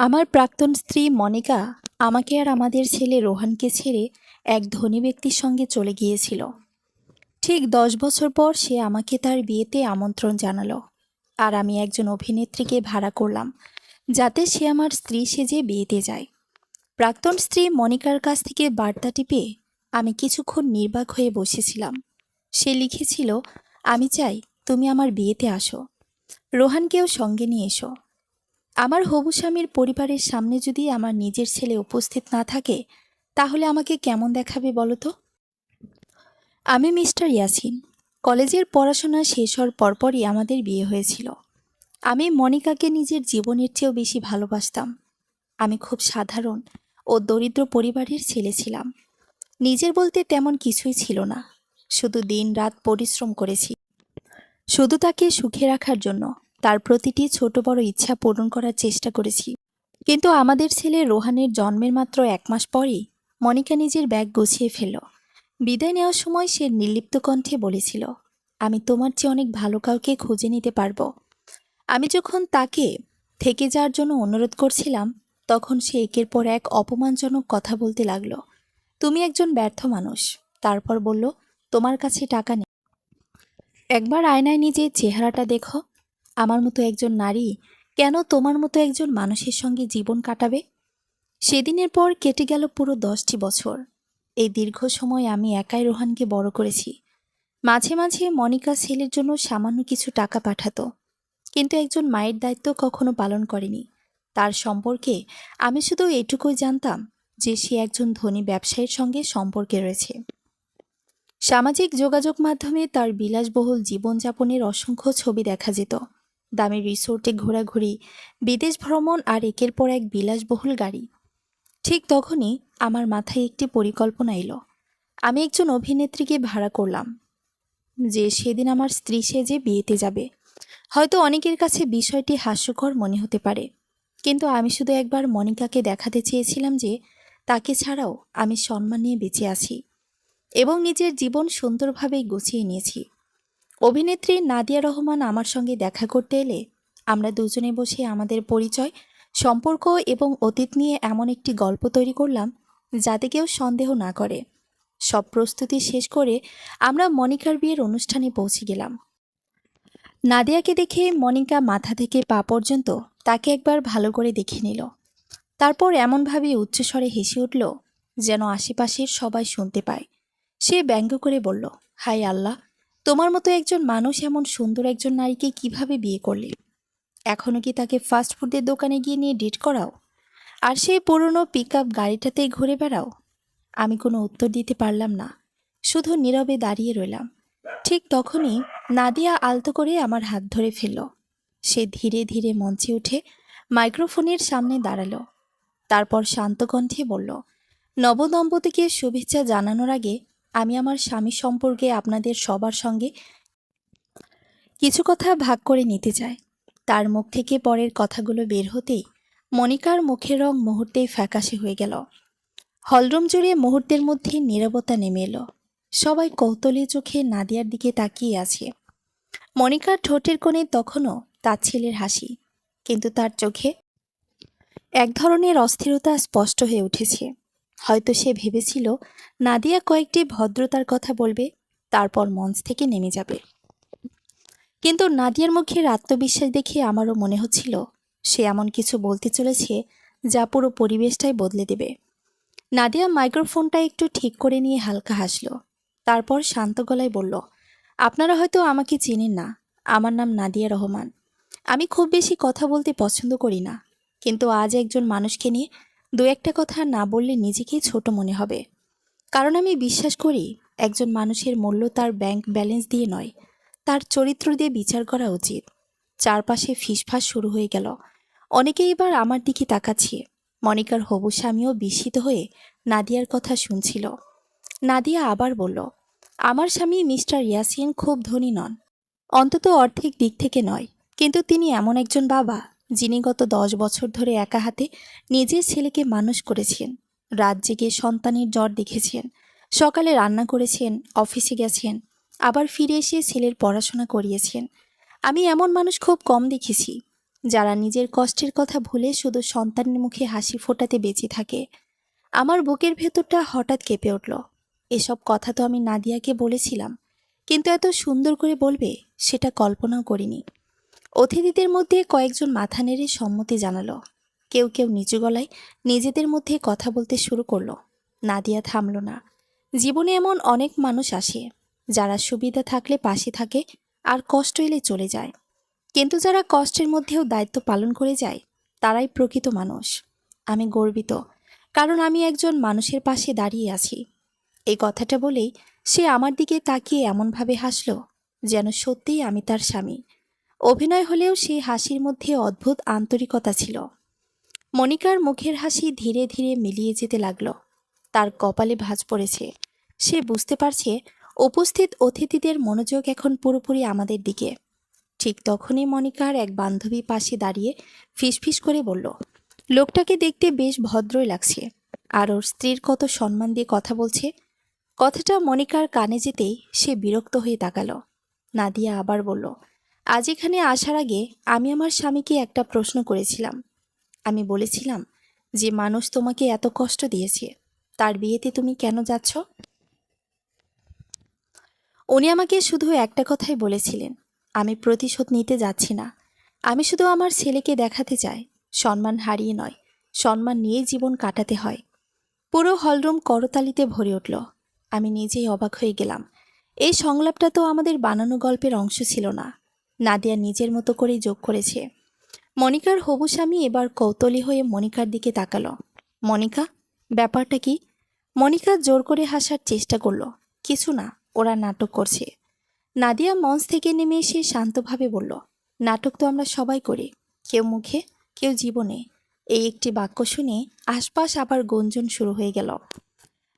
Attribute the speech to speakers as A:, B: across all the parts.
A: আমার প্রাক্তন স্ত্রী মনিকা আমাকে আর আমাদের ছেলে রোহানকে ছেড়ে এক ধনী ব্যক্তির সঙ্গে চলে গিয়েছিল। ঠিক 10 বছর পর সে আমাকে তার বিয়েতে আমন্ত্রণ জানালো। আর আমি একজন অভিনেত্রীকে ভাড়া করলাম যাতে সে আমার স্ত্রী সেজে বিয়েতে যায়। প্রাক্তন স্ত্রী মনিকার কাছ থেকে বার্তাটি পেয়ে আমি কিছুক্ষণ নির্বাক হয়ে বসেছিলাম। সে লিখেছিল, আমি চাই তুমি আমার বিয়েতে আসো, রোহানকেও সঙ্গে নিয়ে এসো। আমার হবু স্বামীর পরিবারের সামনে যদি আমার নিজের ছেলে উপস্থিত না থাকে তাহলে আমাকে কেমন দেখাবে বলো তো। আমি মিস্টার ইয়াসিন। কলেজের পড়াশোনা শেষ হওয়ার পরপরই আমাদের বিয়ে হয়েছিল। আমি মনিকাকে নিজের জীবনের চেয়েও বেশি ভালোবাসতাম। আমি খুব সাধারণ ও দরিদ্র পরিবারের ছেলে ছিলাম। নিজের বলতে তেমন কিছুই ছিল না, শুধু দিন রাত পরিশ্রম করেছি শুধু তাকে সুখে রাখার জন্য। তার প্রতিটি ছোট বড় ইচ্ছা পূরণ করার চেষ্টা করেছি। কিন্তু আমাদের ছেলে রোহানের জন্মের মাত্র 1 মাস পরেই মনিকা নিজের ব্যাগ গুছিয়ে ফেলল। বিদায় নেওয়ার সময় সে নির্লিপ্ত কণ্ঠে বলেছিল, আমি তোমার চেয়ে অনেক ভালো কাউকে খুঁজে নিতে পারবো। আমি যখন তাকে থেকে যাওয়ার জন্য অনুরোধ করছিলাম তখন সে একের পর এক অপমানজনক কথা বলতে লাগলো। তুমি একজন ব্যর্থ মানুষ। তারপর বলল, তোমার কাছে টাকা নেই, একবার আয়নায় নিজের চেহারাটা দেখো। আমার মতো একজন নারী কেন তোমার মতো একজন মানুষের সঙ্গে জীবন কাটাবে? সেদিনের পর কেটে গেল পুরো 10টি বছর। এই দীর্ঘ সময় আমি একাই রোহানকে বড় করেছি। মাঝে মাঝে মনিকা ছেলের জন্য সামান্য কিছু টাকা পাঠাতো, কিন্তু একজন মায়ের দায়িত্ব কখনো পালন করেনি। তার সম্পর্কে আমি শুধু এটুকুই জানতাম যে সে একজন ধনী ব্যবসায়ীর সঙ্গে সম্পর্কে রয়েছে। সামাজিক যোগাযোগ মাধ্যমে তার বিলাসবহুল জীবনযাপনের অসংখ্য ছবি দেখা যেত। দামি রিসোর্টে ঘোরাঘুরি, বিদেশ ভ্রমণ আর একের পর এক বিলাসবহুল গাড়ি। ঠিক তখনই আমার মাথায় একটি পরিকল্পনা এলো। আমি একজন অভিনেত্রীকে ভাড়া করলাম যে সেদিন আমার স্ত্রী সেজে বিয়েতে যাবে। হয়তো অনেকের কাছে বিষয়টি হাস্যকর মনে হতে পারে, কিন্তু আমি শুধু একবার মনিকাকে দেখাতে চেয়েছিলাম যে তাকে ছাড়াও আমি সম্মান নিয়ে বেঁচে আছি এবং নিজের জীবন সুন্দরভাবে গুছিয়ে নিয়েছি। অভিনেত্রী নাদিয়া রহমান আমার সঙ্গে দেখা করতে এলে আমরা দুজনে বসে আমাদের পরিচয়, সম্পর্ক এবং অতীত নিয়ে এমন একটি গল্প তৈরি করলাম যাতে কেউ সন্দেহ না করে। সব প্রস্তুতি শেষ করে আমরা মনিকার বিয়ের অনুষ্ঠানে পৌঁছে গেলাম। নাদিয়াকে দেখে মনিকা মাথা থেকে পা পর্যন্ত তাকে একবার ভালো করে দেখে নিল। তারপর এমনভাবে উচ্চস্বরে হেসে উঠল যেন আশেপাশের সবাই শুনতে পায়। সে ব্যঙ্গ করে বলল, হায় আল্লাহ, তোমার মতো একজন মানুষ এমন সুন্দর একজন নারীকে কিভাবে বিয়ে করলে? এখনও কি তাকে ফাস্ট ফুডের দোকানে গিয়ে নিয়ে ডেট করাও? আর সেই পুরনো পিকআপ গাড়িটাতেই ঘুরে বেড়াও? আমি কোনো উত্তর দিতে পারলাম না, শুধু নীরবে দাঁড়িয়ে রইলাম। ঠিক তখনই নাদিয়া আলতো করে আমার হাত ধরে ফেলল। সে ধীরে ধীরে মঞ্চে উঠে মাইক্রোফোনের সামনে দাঁড়ালো। তারপর শান্ত কণ্ঠে বলল, নবদম্পতিকে শুভেচ্ছা জানানোর আগে আমি আমার স্বামী সম্পর্কে আপনাদের সবার সঙ্গে কিছু কথা ভাগ করে নিতে চাই। তার মুখ থেকে পরের কথাগুলো বের হতেই মনিকার মুখের রং মুহূর্তেই ফ্যাকাশে হয়ে গেল। হলরুম জুড়ে মুহূর্তের মধ্যে নীরবতা নেমে এলো। সবাই কৌতূহলী চোখে নাদিয়ার দিকে তাকিয়ে আছে। মনিকার ঠোঁটের কোণে তখনও তাচ্ছিল্যের হাসি, কিন্তু তার চোখে এক ধরনের অস্থিরতা স্পষ্ট হয়ে উঠেছে। হয়তো সে ভেবেছিল নাদিয়া কয়েকটি ভদ্রতার কথা বলবে, তারপর মঞ্চ থেকে নেমে যাবে। কিন্তু নাদিয়ার মুখের আত্মবিশ্বাস দেখে আমারও মনে হচ্ছিল সে এমন কিছু বলতে চলেছে যা পুরো পরিবেশটাই বদলে দেবে। নাদিয়া মাইক্রোফোনটা একটু ঠিক করে নিয়ে হালকা হাসল। তারপর শান্ত গলায় বলল, আপনারা হয়তো আমাকে চেনেন না। আমার নাম নাদিয়া রহমান। আমি খুব বেশি কথা বলতে পছন্দ করি না, কিন্তু আজ একজন মানুষকে নিয়ে দু একটা কথা না বললে নিজেকেই ছোট মনে হবে। কারণ আমি বিশ্বাস করি একজন মানুষের মূল্য তার ব্যাংক ব্যালেন্স দিয়ে নয়, তার চরিত্র দিয়ে বিচার করা উচিত। চারপাশে ফিসফাস শুরু হয়ে গেল। অনেকেই এবার আমার দিকে তাকাচ্ছে। মনিকার হবু স্বামীও বিস্মিত হয়ে নাদিয়ার কথা শুনছিল। নাদিয়া আবার বলল, আমার স্বামী মিস্টার ইয়াসিন খুব ধনী নন, অন্তত আর্থিক দিক থেকে নয়, কিন্তু তিনি এমন একজন বাবা যিনি গত 10 বছর ধরে একা হাতে নিজের ছেলেকে মানুষ করেছেন। রাত জেগে সন্তানের জ্বর দেখেছেন, সকালে রান্না করেছেন, অফিসে গেছেন, আবার ফিরে এসে ছেলের পড়াশোনা করিয়েছেন। আমি এমন মানুষ খুব কম দেখেছি। যারা নিজের কষ্টের কথা ভুলে শুধু সন্তানের মুখে হাসি ফোটাতে বেঁচে থাকে। আমার বুকের ভেতরটা হঠাৎ কেঁপে উঠল। এসব কথা তো আমি নাদিয়াকে বলেছিলাম, কিন্তু এত সুন্দর করে বলবে সেটা কল্পনাও করিনি। অতিথিদের মধ্যে কয়েকজন মাথা নেড়ে সম্মতি জানালো। কেউ কেউ নিচু গলায় নিজেদের মধ্যে কথা বলতে শুরু করলো। নাদিয়া থামল না। জীবনে এমন অনেক মানুষ আসে যারা সুবিধা থাকলে পাশে থাকে আর কষ্ট এলে চলে যায়, কিন্তু যারা কষ্টের মধ্যেও দায়িত্ব পালন করে যায় তারাই প্রকৃত মানুষ। আমি গর্বিত, কারণ আমি একজন মানুষের পাশে দাঁড়িয়ে আছি। এই কথাটা বলেই সে আমার দিকে তাকিয়ে এমনভাবে হাসল যেন সত্যিই আমি তার স্বামী। অভিনয় হলেও সেই হাসির মধ্যে অদ্ভুত আন্তরিকতা ছিল। মনিকার মুখের হাসি ধীরে ধীরে মিলিয়ে যেতে লাগল। তার কপালে ভাঁজ পড়েছে। সে বুঝতে পারছে উপস্থিত অতিথিদের মনোযোগ এখন পুরোপুরি আমাদের দিকে। ঠিক তখনই মনিকার এক বান্ধবী পাশে দাঁড়িয়ে ফিসফিস করে বলল, লোকটাকে দেখতে বেশ ভদ্রই লাগছে, আর ওর স্ত্রীর কত সম্মান দিয়ে কথা বলছে। কথাটা মনিকার কানে যেতেই সে বিরক্ত হয়ে তাকালো। নাদিয়া আবার বলল, আজ এখানে আসার আগে আমি আমার স্বামীকে একটা প্রশ্ন করেছিলাম। আমি বলেছিলাম, যে মানুষ তোমাকে এত কষ্ট দিয়েছে তার বিয়েতে তুমি কেন যাচ্ছ? উনি আমাকে শুধু একটা কথাই বলেছিলেন, আমি প্রতিশোধ নিতে যাচ্ছি না। আমি শুধু আমার ছেলেকে দেখাতে চাই সম্মান হারিয়ে নয়, সম্মান নিয়ে জীবন কাটাতে হয়। পুরো হলরুম করতালিতে ভরে উঠল। আমি নিজেই অবাক হয়ে গেলাম। এই সংলাপটা তো আমাদের বানানো গল্পের অংশ ছিল না। নাদিয়া নিজের মতো করেই যোগ করেছে। মনিকার হবু স্বামী এবার কৌতূহলী হয়ে মনিকার দিকে তাকালো। মনিকা, ব্যাপারটা কি? মনিকা জোর করে হাসার চেষ্টা করলো। কিছু না, ওরা নাটক করছে। নাদিয়া মঞ্চ থেকে নেমে এসে শান্তভাবে বলল, নাটক তো আমরা সবাই করি, কেউ মুখে কেউ জীবনে। এই একটি বাক্য শুনে আশপাশ আবার গুঞ্জন শুরু হয়ে গেল।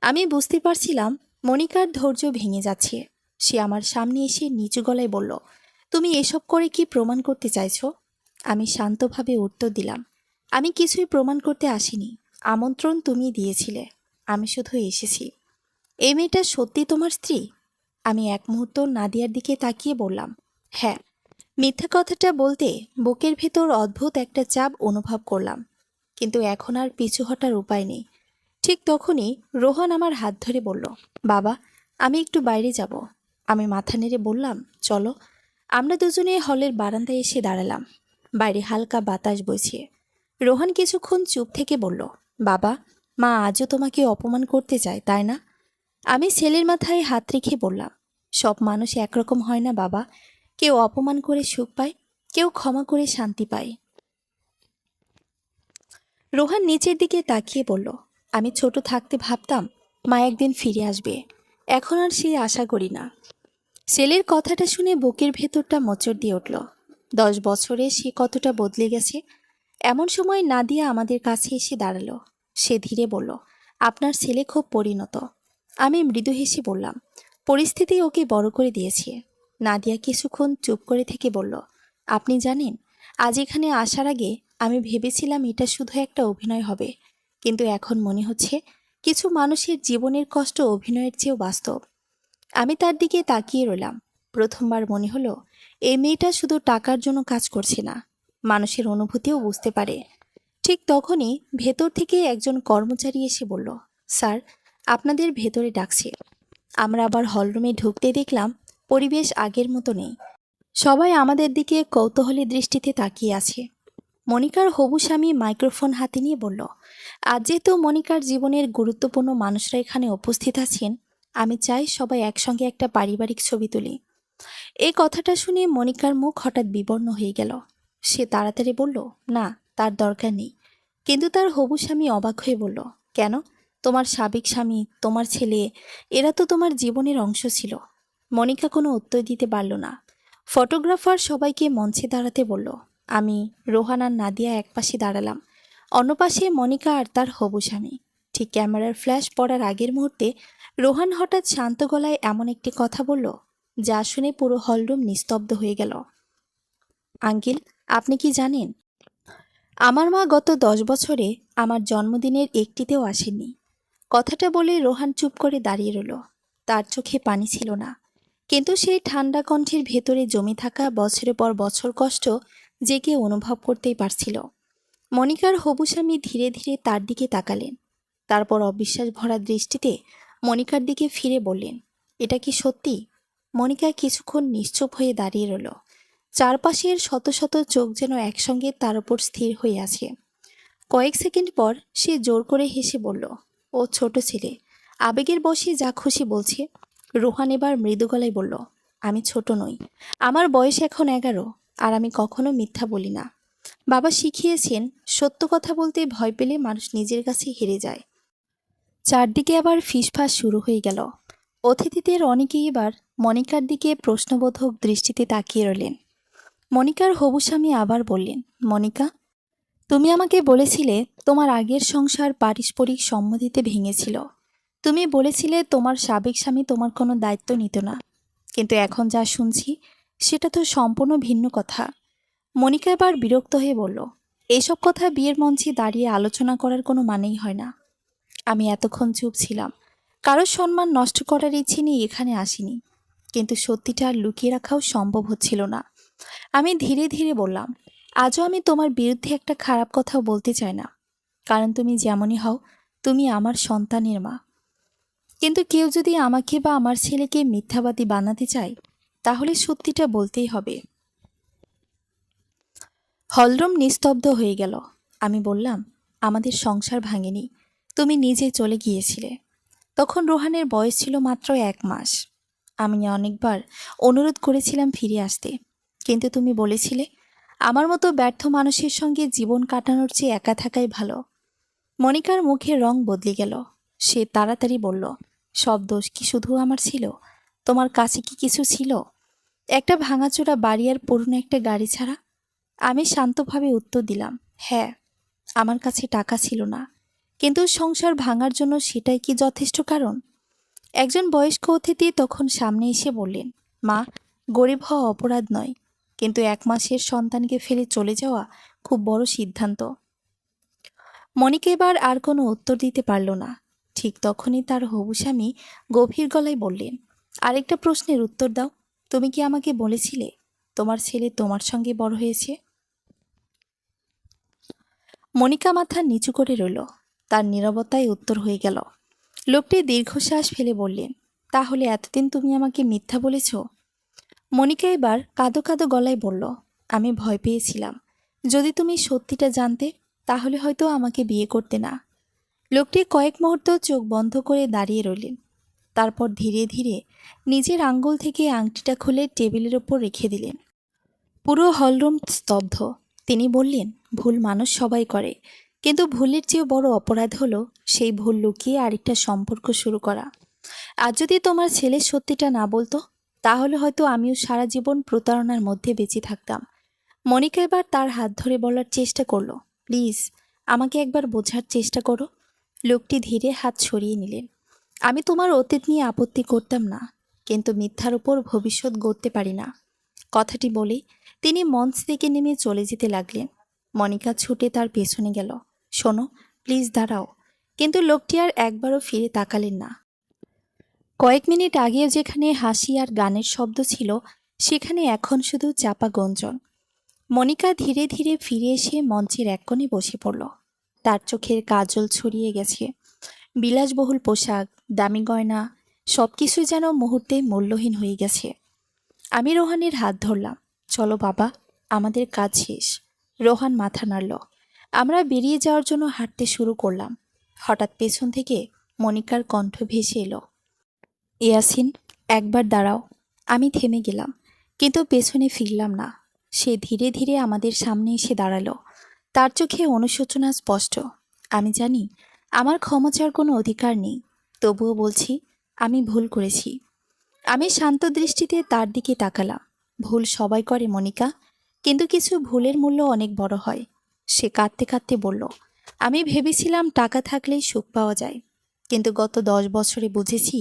A: আমি বুঝতে পারছিলাম মনিকার ধৈর্য ভেঙে যাচ্ছে। সে আমার সামনে এসে নিচু গলায় বলল, তুমি এসব করে কি প্রমাণ করতে চাইছো? আমি শান্তভাবে উত্তর দিলাম, আমি কিছুই প্রমাণ করতে আসিনি। আমন্ত্রণ তুমি দিয়েছিলে, আমি শুধু এসেছি। এই মেয়েটা সত্যি তোমার স্ত্রী? আমি এক মুহূর্ত নাদিয়ার দিকে তাকিয়ে বললাম, হ্যাঁ। মিথ্যা কথাটা বলতে বুকের ভেতর অদ্ভুত একটা চাপ অনুভব করলাম, কিন্তু এখন আর পিছু হটার উপায় নেই। ঠিক তখনই রোহন আমার হাত ধরে বলল, বাবা, আমি একটু বাইরে যাব। আমি মাথা নেড়ে বললাম, চলো। আমরা দুজনে হলের বারান্দায় এসে দাঁড়ালাম। বাইরে হালকা বাতাস বইছে। রোহন কিছুক্ষণ চুপ থেকে বলল, বাবা, মা আজও তোমাকে অপমান করতে চায়, তাই না? আমি ছেলের মাথায় হাত রেখে বললাম, সব মানুষ একরকম হয় না বাবা। কেউ অপমান করে সুখ পায়, কেউ ক্ষমা করে শান্তি পায়। রোহান নিচের দিকে তাকিয়ে বলল, আমি ছোট থাকতে ভাবতাম মা একদিন ফিরে আসবে, এখন আর সেই আশা করি না। ছেলের কথাটা শুনে বুকের ভেতরটা মোচড় দিয়ে উঠল। 10 বছরে সে কতটা বদলে গেছে। এমন সময় নাদিয়া আমাদের কাছে এসে দাঁড়ালো। সে ধীরে বলল, আপনার ছেলে খুব পরিণত। আমি মৃদু হেসে বললাম, পরিস্থিতি ওকে বড় করে দিয়েছে। নাদিয়া কিছুক্ষণ চুপ করে থেকে বলল, আপনি জানেন, আজ এখানে আসার আগে আমি ভেবেছিলাম এটা শুধু একটা অভিনয় হবে, কিন্তু এখন মনে হচ্ছে কিছু মানুষের জীবনের কষ্ট অভিনয়ের চেয়েও বাস্তব। আমি তার দিকে তাকিয়ে রইলাম। প্রথমবার মনে হলো এই মেয়েটা শুধু টাকার জন্য কাজ করছে না, মানুষের অনুভূতিও বুঝতে পারে। ঠিক তখনই ভেতর থেকে একজন কর্মচারী এসে বলল, স্যার, আপনাদের ভেতরে ডাকছে। আমরা আবার হলরুমে ঢুকতে দেখলাম পরিবেশ আগের মতো নেই। সবাই আমাদের দিকে কৌতূহলী দৃষ্টিতে তাকিয়ে আছে। মনিকার হবু স্বামী মাইক্রোফোন হাতে নিয়ে বলল, আজ যেহেতু মনিকার জীবনের গুরুত্বপূর্ণ মানুষরা এখানে উপস্থিত আছেন, আমি চাই সবাই একসঙ্গে একটা পারিবারিক ছবি তুলি। এই কথাটা শুনে মনিকার মুখ হঠাৎ বিবর্ণ হয়ে গেল। সে তাড়াতাড়ি বলল, না, তার দরকার নেই। কিন্তু তার হবু স্বামী অবাক হয়ে বলল, কেন? তোমার সাবেক স্বামী, তোমার ছেলে, এরা তো তোমার জীবনের অংশ ছিল। মনিকা কোনো উত্তর দিতে পারল না। ফটোগ্রাফার সবাইকে মঞ্চে দাঁড়াতে বলল। আমি, রোহান আর নাদিয়া একপাশে দাঁড়ালাম, অন্য পাশে মনিকা আর তার হবু স্বামী। ঠিক ক্যামেরার ফ্ল্যাশ পড়ার আগের মুহূর্তে রোহান হঠাৎ শান্ত গলায় এমন একটি কথা বলল যা শুনে পুরো হলরুম নিস্তব্ধ হয়ে গেল। আঙ্কেল, আপনি কি জানেন, আমার মা গত 10 বছরে আমার জন্মদিনের একটিতেও আসেননি। কথাটা বলে রোহান চুপ করে দাঁড়িয়ে রইল। তার চোখে পানি ছিল না, কিন্তু সেই ঠান্ডা কণ্ঠের ভেতরে জমে থাকা বছরের পর বছর কষ্ট যে কে অনুভব করতেই পারছিল। মনিকার হবু স্বামী ধীরে ধীরে তার দিকে তাকালেন। তারপর অবিশ্বাস ভরা দৃষ্টিতে মনিকার দিকে ফিরে বললেন, এটা কি সত্যি? মনিকা কিছুক্ষণ নিশ্চুপ হয়ে দাঁড়িয়ে রইল। চারপাশের শত শত চোখ যেন একসঙ্গে তার উপর স্থির হয়ে আছে। কয়েক সেকেন্ড পর সে জোর করে হেসে বলল, ও ছোট ছেলে, আবেগের বশে যা খুশি বলছে। রোহান এবার মৃদু গলায় বলল, আমি ছোট নই, আমার বয়স এখন 11, আর আমি কখনো মিথ্যা বলি না। বাবা শিখিয়েছেন, সত্য কথা বলতে ভয় পেলে মানুষ নিজের কাছে হেরে যায়। চারদিকে আবার ফিসফাস শুরু হয়ে গেল। অতিথিদের অনেকেই এবার মনিকার দিকে প্রশ্নবোধক দৃষ্টিতে তাকিয়ে রইলেন। মনিকার হবু স্বামী আবার বললেন, মনিকা, তুমি আমাকে বলেছিলে তোমার আগের সংসার পারস্পরিক সম্মতিতে ভেঙেছিল। তুমি বলেছিলে তোমার সাবেক স্বামী তোমার কোনো দায়িত্ব নিত না। কিন্তু এখন যা শুনছি সেটা তো সম্পূর্ণ ভিন্ন কথা। মনিকা এবার বিরক্ত হয়ে বলল, এসব কথা বিয়ের মঞ্চে দাঁড়িয়ে আলোচনা করার কোনো মানেই হয় না। আমি এতক্ষণ চুপ ছিলাম, কারোর সম্মান নষ্ট করার ইচ্ছে নিয়ে এখানে আসিনি, কিন্তু সত্যিটা আর লুকিয়ে রাখাও সম্ভব হচ্ছিল না। আমি ধীরে ধীরে বললাম, আজও আমি তোমার বিরুদ্ধে একটা খারাপ কথাও বলতে চাই না, কারণ তুমি যেমনই হও, তুমি আমার সন্তানের মা। কিন্তু কেউ যদি আমাকে বা আমার ছেলেকে মিথ্যাবাদী বানাতে চায়, তাহলে সত্যিটা বলতেই হবে। হলরুম নিস্তব্ধ হয়ে গেল। আমি বললাম, আমাদের সংসার ভাঙেনি, তুমি নিজে চলে গিয়েছিলে। তখন রোহানের বয়স ছিল মাত্র 1 মাস। আমি অনেকবার অনুরোধ করেছিলাম ফিরে আসতে, কিন্তু তুমি বলেছিলে আমার মতো ব্যর্থ মানুষের সঙ্গে জীবন কাটানোর চেয়ে একা থাকাই ভালো। মনিকার মুখের রং বদলে গেল। সে তাড়াতাড়ি বলল, সব দোষ কি শুধু আমার ছিল? তোমার কাছে কি কিছু ছিল? একটা ভাঙাচোরা বাড়ি আর পুরনো একটা গাড়ি ছাড়া? আমি শান্তভাবে উত্তর দিলাম, হ্যাঁ, আমার কাছে টাকা ছিল না, কিন্তু সংসার ভাঙার জন্য সেটাই কি যথেষ্ট কারণ? একজন বয়স্ক অতিথি তখন সামনে এসে বললেন, মা, গরিব হওয়া অপরাধ নয়, কিন্তু 1 মাসের সন্তানকে ফেলে চলে যাওয়া খুব বড় সিদ্ধান্ত। মনিকা এবার আর কোনো উত্তর দিতে পারল না। ঠিক তখনই তার হবু স্বামী গভীর গলায় বললেন, আরেকটা প্রশ্নের উত্তর দাও। তুমি কি আমাকে বলেছিলে তোমার ছেলে তোমার সঙ্গে বড় হয়েছে? মনিকা মাথা নিচু করে রইল। তার নীরবতায় উত্তর হয়ে গেল। লোকটি দীর্ঘশ্বাস ফেলে বললেন, তাহলে এতদিন তুমি আমাকে মিথ্যা বলেছ? মনিকা এবার কাঁদো কাঁদো গলায় বলল, আমি ভয় পেয়েছিলাম, যদি তুমি সত্যিটা জানতে তাহলে হয়তো আমাকে বিয়ে করতে না। লোকটি কয়েক মুহূর্ত চোখ বন্ধ করে দাঁড়িয়ে রইলেন। তারপর ধীরে ধীরে নিজের আঙ্গুল থেকে আংটিটা খুলে টেবিলের ওপর রেখে দিলেন। পুরো হলরুম স্তব্ধ। তিনি বললেন, ভুল মানুষ সবাই করে, কিন্তু ভুলের চেয়েও বড় অপরাধ হলো সেই ভুল লুকিয়ে আরেকটা সম্পর্ক শুরু করা। আর যদি তোমার ছেলে সত্যিটা না বলতো, তাহলে হয়তো আমিও সারা জীবন প্রতারণার মধ্যে বেঁচে থাকতাম। মনিকা এবার তার হাত ধরে বলার চেষ্টা করলো, প্লিজ, আমাকে একবার বোঝার চেষ্টা করো। লোকটি ধীরে হাত সরিয়ে নিলেন। আমি তোমার অতীত নিয়ে আপত্তি করতাম না, কিন্তু মিথ্যার উপর ভবিষ্যৎ গড়তে পারি না। কথাটি বলেই তিনি মঞ্চ থেকে নেমে চলে যেতে লাগলেন। মনিকা ছুটে তার পেছনে গেল, শোনো, প্লিজ দাঁড়াও। কিন্তু লোকটি আর একবারও ফিরে তাকালেন না। কয়েক মিনিট আগেও যেখানে হাসি আর গানের শব্দ ছিল, সেখানে এখন শুধু চাপা গঞ্জন। মনিকা ধীরে ধীরে ফিরে এসে মঞ্চের এক কোণে বসে পড়ল। তার চোখের কাজল ছড়িয়ে গেছে। বিলাসবহুল পোশাক, দামি গয়না, সবকিছু যেন মুহূর্তে মূল্যহীন হয়ে গেছে। আমি রোহানের হাত ধরলাম, চলো বাবা, আমাদের কাজ শেষ। রোহান মাথা নাড়ল। আমরা বেরিয়ে যাওয়ার জন্য হাঁটতে শুরু করলাম। হঠাৎ পেছন থেকে মনিকার কণ্ঠ ভেসে এলো, ইয়াসিন, একবার দাঁড়াও। আমি থেমে গেলাম, কিন্তু পেছনে ফিরলাম না। সে ধীরে ধীরে আমাদের সামনে এসে দাঁড়ালো। তার চোখে অনুশোচনা স্পষ্ট। আমি জানি আমার ক্ষমা চাওয়ার কোনো অধিকার নেই, তবুও বলছি, আমি ভুল করেছি। আমি শান্ত দৃষ্টিতে তার দিকে তাকালাম। ভুল সবাই করে মনিকা, কিন্তু কিছু ভুলের মূল্য অনেক বড় হয়। সে কাঁদতে কাঁদতে বলল, আমি ভেবেছিলাম টাকা থাকলেই সুখ পাওয়া যায়, কিন্তু গত 10 বছরে বুঝেছি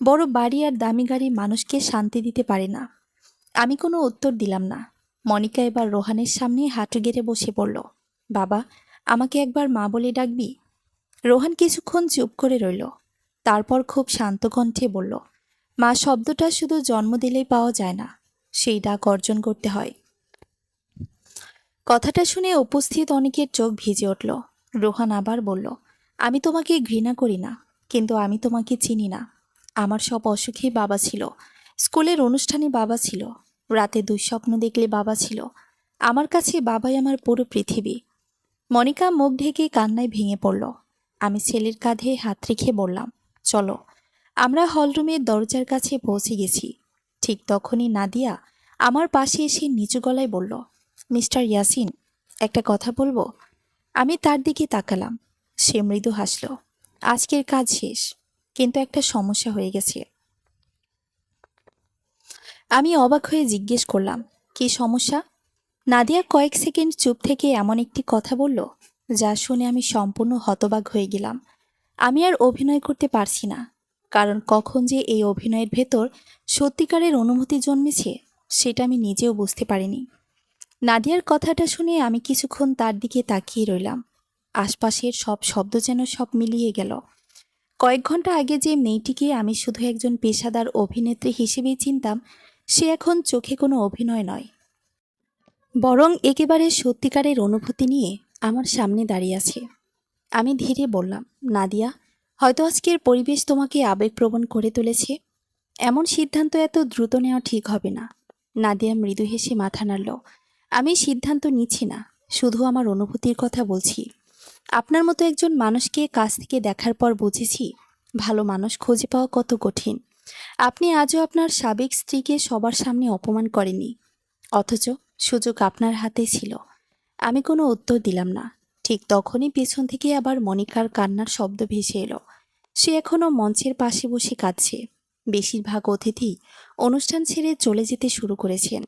A: বড় বাড়ি আর দামি গাড়ি মানুষকে শান্তি দিতে পারে না। আমি কোনো উত্তর দিলাম না। মনিকা এবার রোহানের সামনে হাঁটু গেড়ে বসে পড়ল। বাবা, আমাকে একবার মা বলে ডাকবি? রোহান কিছুক্ষণ চুপ করে রইল। তারপর খুব শান্ত কণ্ঠে বলল, মা শব্দটা শুধু জন্ম দিলেই পাওয়া যায় না, সেই ডাক অর্জন করতে হয়। কথাটা শুনে উপস্থিত অনেকের চোখ ভিজে উঠল। রোহান আবার বলল, আমি তোমাকে ঘৃণা করি না, কিন্তু আমি তোমাকে চিনি না। আমার সব অসুখে বাবা ছিল, স্কুলের অনুষ্ঠানে বাবা ছিল, রাতে দুঃস্বপ্ন দেখলে বাবা ছিল। আমার কাছে বাবাই আমার পুরো পৃথিবী। মনিকা মুখ ঢেকে কান্নায় ভেঙে পড়ল। আমি ছেলের কাঁধে হাত রেখে বললাম, চলো। আমরা হলরুমের দরজার কাছে পৌঁছে গেছি। ঠিক তখনই নাদিয়া আমার পাশে এসে নিচু গলায় বলল, মিস্টার ইয়াসিন, একটা কথা বলবো? আমি তার দিকে তাকালাম। সে মৃদু হাসল। আজকের কাজ শেষ, কিন্তু একটা সমস্যা হয়ে গেছে। আমি অবাক হয়ে জিজ্ঞেস করলাম, কী সমস্যা? নাদিয়া কয়েক সেকেন্ড চুপ থেকে এমন একটি কথা বলল, যা শুনে আমি সম্পূর্ণ হতবাক হয়ে গেলাম। আমি আর অভিনয় করতে পারছি না, কারণ কখন যে এই অভিনয়ের ভেতর সত্যিকারের অনুভূতি জন্মেছে সেটা আমি নিজেও বুঝতে পারিনি। নাদিয়ার কথাটা শুনে আমি কিছুক্ষণ তার দিকে তাকিয়ে রইলাম। আশপাশের সব শব্দ যেন সব মিলিয়ে গেল। কয়েক ঘন্টা আগে যে মেয়েটিকে আমি শুধু একজন পেশাদার অভিনেত্রী হিসেবেই চিনতাম, সে এখন চোখে কোনো অভিনয় নয়, বরং একেবারে সত্যিকারের অনুভূতি নিয়ে আমার সামনে দাঁড়িয়ে আছে। আমি ধীরে বললাম, নাদিয়া, হয়তো আজকের পরিবেশ তোমাকে আবেগপ্রবণ করে তুলেছে। এমন সিদ্ধান্ত এত দ্রুত নেওয়া ঠিক হবে না। নাদিয়া মৃদু হেসে মাথা নাড়ল। আমি সিদ্ধান্ত নিচ্ছি না, শুধু আমার অনুভূতির কথা বলছি। আপনার মতো একজন মানুষকে কাছ থেকে দেখার পর বুঝেছি ভালো মানুষ খুঁজে পাওয়া কত কঠিন। আপনি আজও আপনার সাবেক স্ত্রীকে সবার সামনে অপমান করেননি, অথচ সুযোগ আপনার হাতেই ছিল। আমি কোনো উত্তর দিলাম না। ঠিক তখনই পেছন থেকে আবার মনিকার কান্নার শব্দ ভেসে এলো। সে এখনও মঞ্চের পাশে বসে কাঁদছে। বেশিরভাগ অতিথি অনুষ্ঠান ছেড়ে চলে যেতে শুরু করেছেন।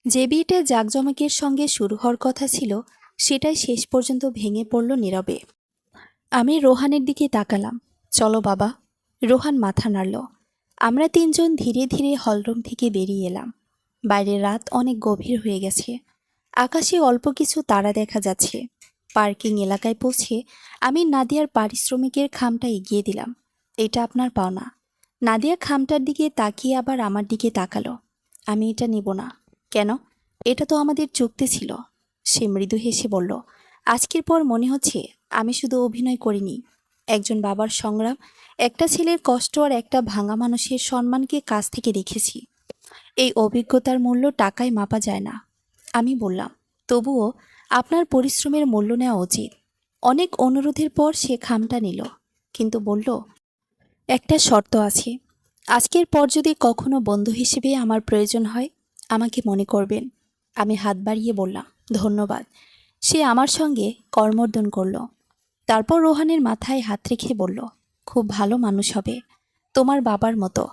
A: যে বিয়েটা জাঁকজমকের সঙ্গে শুরু হওয়ার কথা ছিল, সেটাই শেষ পর্যন্ত ভেঙে পড়ল নীরবে। আমি রোহানের দিকে তাকালাম। চলো বাবা। রোহান মাথা নাড়ল। আমরা তিনজন ধীরে ধীরে হলরুম থেকে বেরিয়ে এলাম। বাইরের রাত অনেক গভীর হয়ে গেছে। আকাশে অল্প কিছু তারা দেখা যাচ্ছে। পার্কিং এলাকায় পৌঁছে আমি নাদিয়ার পারিশ্রমিকের খামটা এগিয়ে দিলাম। এটা আপনার পাওনা। নাদিয়া খামটার দিকে তাকিয়ে আবার আমার দিকে তাকালো। আমি এটা নেব না। কেন? এটা তো আমাদের চুক্তি ছিল। সে মৃদু হেসে বলল, আজকের পর মনে হচ্ছে আমি শুধু অভিনয় করিনি। একজন বাবার সংগ্রাম, একটা ছেলের কষ্ট আর একটা ভাঙা মানুষের সম্মানকে কাছ থেকে দেখেছি। এই অভিজ্ঞতার মূল্য টাকায় মাপা যায় না। আমি বললাম, তবুও আপনার পরিশ্রমের মূল্য নেওয়া উচিত। অনেক অনুরোধের পর সে খামটা নিল, কিন্তু বলল, একটা শর্ত আছে। আজকের পর যদি কখনো বন্ধু হিসেবে আমার প্রয়োজন হয়, আমাকে মনে করবেন। আমি হাত বাড়িয়ে বললাম, ধন্যবাদ। সে আমার সঙ্গে করমর্দন করল। তারপর রোহানের মাথায় হাত রেখে বলল, খুব ভালো মানুষ হবে, তোমার বাবার মতো।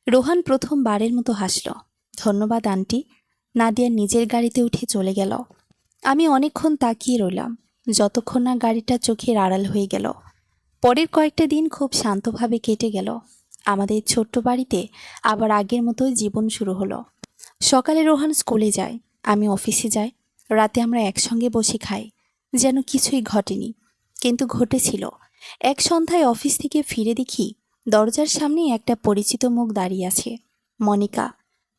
A: রোহান প্রথমবারের মতো হাসল। ধন্যবাদ আন্টি। নাদিয়া নিজের গাড়িতে উঠে চলে গেল। আমি অনেকক্ষণ তাকিয়ে রইলাম, যতক্ষণ না গাড়িটা চোখের আড়াল হয়ে গেল। পরের কয়েকটা দিন খুব শান্তভাবে কেটে গেল। আমাদের ছোট্ট বাড়িতে আবার আগের মতোই জীবন শুরু হলো। সকালে রোহান স্কুলে যায়, আমি অফিসে যাই। রাতে আমরা একসঙ্গে বসে খাই, যেন কিছুই ঘটেনি, কিন্তু ঘটেছিল। এক সন্ধ্যায় অফিস থেকে ফিরে দেখি দরজার সামনে একটা পরিচিত মুখ দাঁড়িয়ে আছে, মনিকা।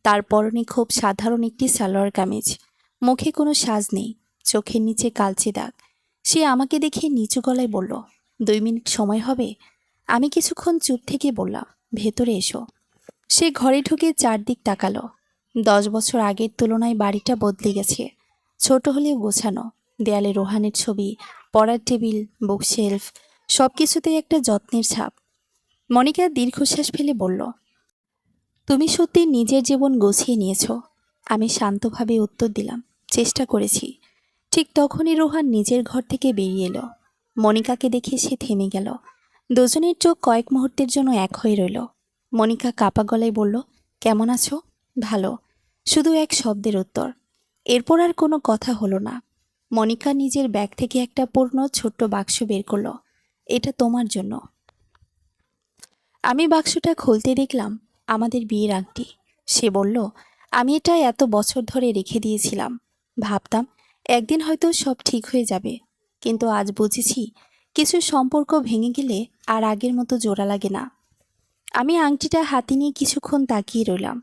A: তার পরনে খুব সাধারণ একটি সালোয়ার কামিজ, মুখে কোনো সাজ নেই, চোখের নিচে কালচে দাগ। সে আমাকে দেখে নিচু গলায় বলল, 2 মিনিট সময় হবে? আমি কিছুক্ষণ চুপ থেকে বললাম, ভেতরে এসো। সে ঘরে ঢুকে চারদিক তাকালো। 10 বছর আগের তুলনায় বাড়িটা বদলে গেছে। ছোট হলেও গোছানো। দেয়ালে রোহানের ছবি, পড়ার টেবিল, বুকশেলফ, সব কিছুতেই একটা যত্নের ছাপ। মনিকা দীর্ঘশ্বাস ফেলে বলল, তুমি সত্যি নিজের জীবন গুছিয়ে নিয়েছ। আমি শান্তভাবে উত্তর দিলাম, চেষ্টা করেছি। ঠিক তখনই রোহান নিজের ঘর থেকে বেরিয়ে এলো। মনিকাকে দেখে সে থেমে গেল। দুজনের চোখ কয়েক মুহূর্তের জন্য এক হয়ে রইল। মনিকা কাপা গলায় বলল, কেমন আছো? ভালো। শুধু এক শব্দের উত্তর। এরপর আর কোনো কথা হলো না। মনিকা নিজের ব্যাগ থেকে একটা পুরনো ছোট্ট বাক্স বের করল। এটা তোমার জন্য। আমি বাক্সটা খুলতে দেখলাম আমাদের বিয়ের আংটি। সে বলল, আমি এটা এত বছর ধরে রেখে দিয়েছিলাম। ভাবতাম একদিন হয়তো সব ঠিক হয়ে যাবে, কিন্তু আজ বুঝেছি কিছু সম্পর্ক ভেঙে গেলে আর আগের মতো জোড়া লাগে না। আমি আংটিটা হাতে নিয়ে কিছুক্ষণ তাকিয়ে রইলাম।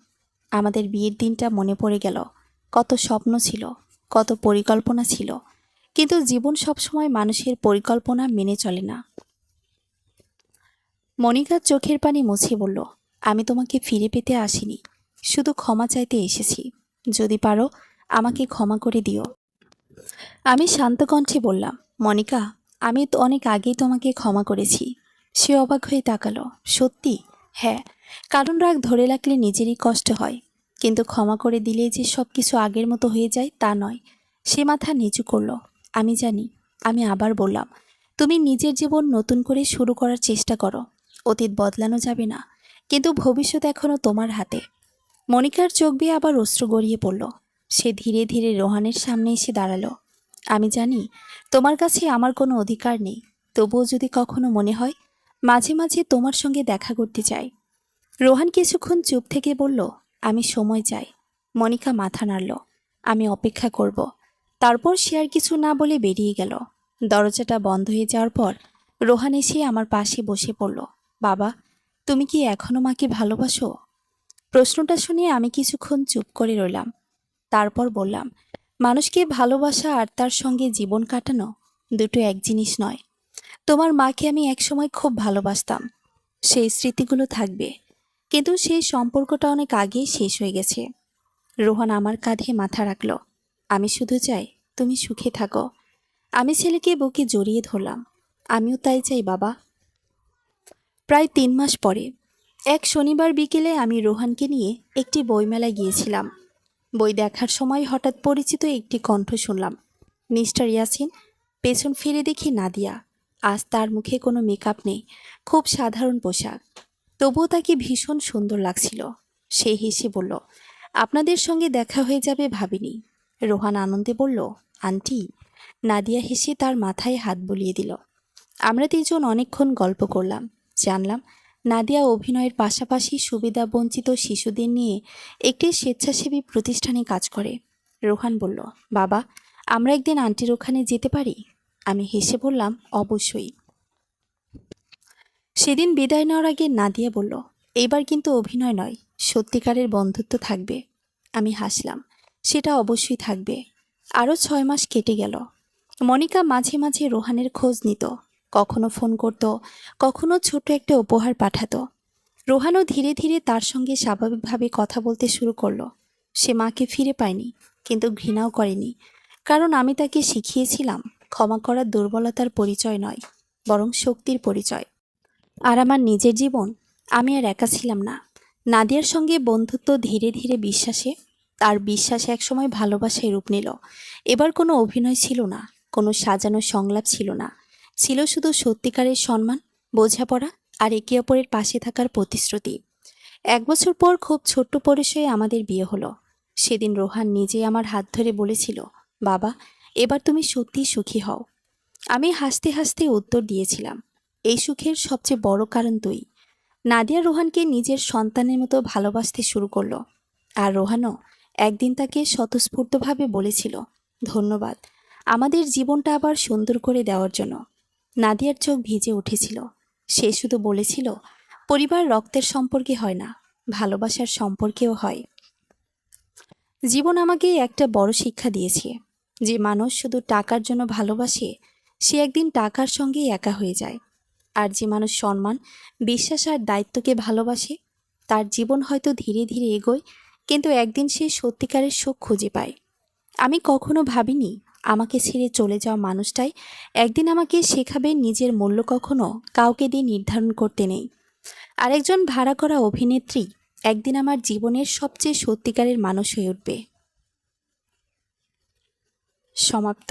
A: আমাদের বিয়ের দিনটা মনে পড়ে গেল। কত স্বপ্ন ছিল, কত পরিকল্পনা ছিল, কিন্তু জীবন সবসময় মানুষের পরিকল্পনা মেনে চলে না। মনিকার চোখের পানি মুছে বলল, আমি তোমাকে ফিরে পেতে আসিনি, শুধু ক্ষমা চাইতে এসেছি। যদি পারো আমাকে ক্ষমা করে দিও। আমি শান্ত কণ্ঠে বললাম, মনিকা, আমি তো অনেক আগেই তোমাকে ক্ষমা করেছি। সে অবাক হয়ে তাকালো। সত্যি? হ্যাঁ, কারণ রাগ ধরে রাখলে নিজেরই কষ্ট হয়, কিন্তু ক্ষমা করে দিলেই যে সব কিছু আগের মতো হয়ে যায় তা নয়। সে মাথা নিচু করলো। আমি জানি। আমি আবার বললাম, তুমি নিজের জীবন নতুন করে শুরু করার চেষ্টা করো। অতীত বদলানো যাবে না, কিন্তু ভবিষ্যৎ এখনও তোমার হাতে। মনিকার চোখ বেয়ে আবার অশ্রু গড়িয়ে পড়ল। সে ধীরে ধীরে রোহানের সামনে এসে দাঁড়ালো। আমি জানি তোমার কাছে আমার কোনো অধিকার নেই, তবুও যদি কখনো মনে হয়, মাঝে মাঝে তোমার সঙ্গে দেখা করতে চাই। রোহান কিছুক্ষণ চুপ থেকে বলল, আমি সময় চাই। মনিকা মাথা নাড়ল। আমি অপেক্ষা করব। তারপর সে আর কিছু না বলে বেরিয়ে গেল। দরজাটা বন্ধ হয়ে যাওয়ার পর রোহান এসে আমার পাশে বসে পড়ল। বাবা, তুমি কি এখনো মাকে ভালোবাসো? প্রশ্নটা শুনে আমি কিছুক্ষণ চুপ করে রইলাম। তারপর বললাম, মানুষকে ভালোবাসা আর তার সঙ্গে জীবন কাটানো দুটো এক জিনিস নয়। তোমার মাকে আমি একসময় খুব ভালোবাসতাম। সেই স্মৃতিগুলো থাকবে, কিন্তু সেই সম্পর্কটা অনেক আগেই শেষ হয়ে গেছে। রোহান আমার কাঁধে মাথা রাখল। আমি শুধু চাই তুমি সুখে থাকো। আমি ছেলেকে বুকে জড়িয়ে ধরলাম। আমিও তাই চাই বাবা। প্রায় 3 মাস পরে এক শনিবার বিকেলে আমি রোহানকে নিয়ে একটি বইমেলায় গিয়েছিলাম। বই দেখার সময় হঠাৎ পরিচিত একটি কণ্ঠ শুনলাম, মিস্টার ইয়াসিন। পেছন ফিরে দেখি নাদিয়া। আজ তার মুখে কোনো মেকআপ নেই, খুব সাধারণ পোশাক, তবুও তাকে ভীষণ সুন্দর লাগছিল। সে হেসে বলল, আপনাদের সঙ্গে দেখা হয়ে যাবে ভাবিনি। রোহান আনন্দে বলল, আন্টি। নাদিয়া হেসে তার মাথায় হাত বুলিয়ে দিল। আমরা তিনজন অনেকক্ষণ গল্প করলাম। জানলাম নাদিয়া অভিনয়ের পাশাপাশি সুবিধাবঞ্চিত শিশুদের নিয়ে একটি স্বেচ্ছাসেবী প্রতিষ্ঠানে কাজ করে। রোহান বলল, বাবা, আমরা একদিন আন্টির ওখানে যেতে পারি? আমি হেসে বললাম, অবশ্যই। সেদিন বিদায় নেওয়ার আগে নাদিয়া বলল, এইবার কিন্তু অভিনয় নয়, সত্যিকারের বন্ধুত্ব থাকবে। আমি হাসলাম, সেটা অবশ্যই থাকবে। আরও 6 মাস কেটে গেল। মনিকা মাঝে মাঝে রোহানের খোঁজ নিত, কখনো ফোন করত, কখনো ছোট একটা উপহার পাঠাতো। রোহানও ধীরে ধীরে তার সঙ্গে স্বাভাবিকভাবে কথা বলতে শুরু করলো। সে মাকে ফিরে পায়নি, কিন্তু ঘৃণাও করেনি, কারণ আমি তাকে শিখিয়েছিলাম ক্ষমা করার দুর্বলতার পরিচয় নয়, বরং শক্তির পরিচয়। আর আমার নিজের জীবন, আমি আর একা ছিলাম না। নাদিয়ার সঙ্গে বন্ধুত্ব ধীরে ধীরে বিশ্বাসে, আর বিশ্বাস একসময় ভালোবাসায় রূপ নিল। এবার কোনো অভিনয় ছিল না, কোনো সাজানো সংলাপ ছিল না, ছিল শুধু সত্যিকারের সম্মান, বোঝাপড়া আর একে অপরের পাশে থাকার প্রতিশ্রুতি। 1 বছর পর খুব ছোট্ট পরিসরে আমাদের বিয়ে হলো। সেদিন রোহান নিজে আমার হাত ধরে বলেছিল, বাবা, এবার তুমি সত্যিই সুখী হও। আমি হাসতে হাসতে উত্তর দিয়েছিলাম, এই সুখের সবচেয়ে বড় কারণ তুই। নাদিয়া রোহানকে নিজের সন্তানের মতো ভালোবাসতে শুরু করলো। আর রোহানও একদিন তাকে স্বতঃস্ফূর্তভাবে বলেছিল, ধন্যবাদ আমাদের জীবনটা আবার সুন্দর করে দেওয়ার জন্য। নাদিয়ার চোখ ভিজে উঠেছিল। সে শুধু বলেছিল, পরিবার রক্তের সম্পর্কে হয় না, ভালোবাসার সম্পর্কেও হয়। জীবন আমাকে একটা বড় শিক্ষা দিয়েছে, যে মানুষ শুধু টাকার জন্য ভালোবাসে, সে একদিন টাকার সঙ্গেই একা হয়ে যায়। আর যে মানুষ সম্মান, বিশ্বাস আর দায়িত্বকে ভালোবাসে, তার জীবন হয়তো ধীরে ধীরে এগোয়, কিন্তু একদিন সে সত্যিকারের সুখ খুঁজে পায়। আমি কখনো ভাবিনি আমাকে ছেড়ে চলে যাওয়া মানুষটাই একদিন আমাকে শেখাবে নিজের মূল্য কখনো কাউকে দিয়ে নির্ধারণ করতে নেই। আরেকজন ভাড়া করা অভিনেত্রী একদিন আমার জীবনের সবচেয়ে সত্যিকারের মানুষ হয়ে উঠবে। সমাপ্ত।